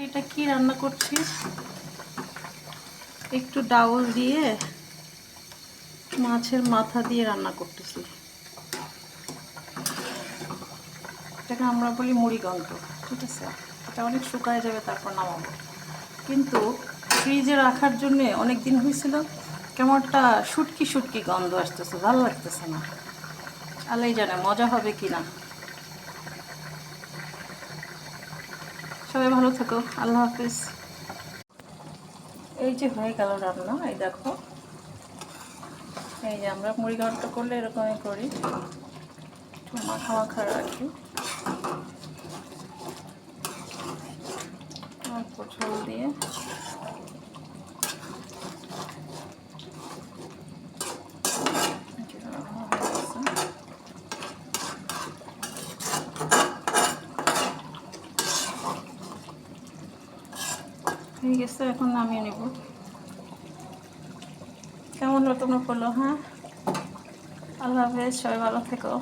এটা কি রান্না করছি, একটু ডাউল দিয়ে মাছের মাথা দিয়ে রান্না করতেছি। এটাকে আমরা বলি মুড়িঘণ্ট, ঠিক আছে। এটা অনেক শুকায় যাবে, তারপর নামাবো। কিন্তু ফ্রিজে রাখার জন্য অনেক দিন হয়েছিল, কেমন একটা শুটকি শুটকি গন্ধ আসতেছে, ভালো লাগতেছে না। আল্লাহই জানে মজা হবে কি না। সবাই ভালো থাকো, আল্লাহ হাফিজ। এই যে হয়ে গেল রান্না, এই দেখো। এই যে আমরা মুড়িঘণ্ট করলে এরকমই করি, একটু মাখা মাখা রাখি, অল্প ঝোল দিয়ে। হয়ে গেছে, এখন নামিয়ে নেব। কেমন হলো তোমরা বলো। হ্যাঁ, আল্লাহ হাফেজ, সবাই ভালো থেকো।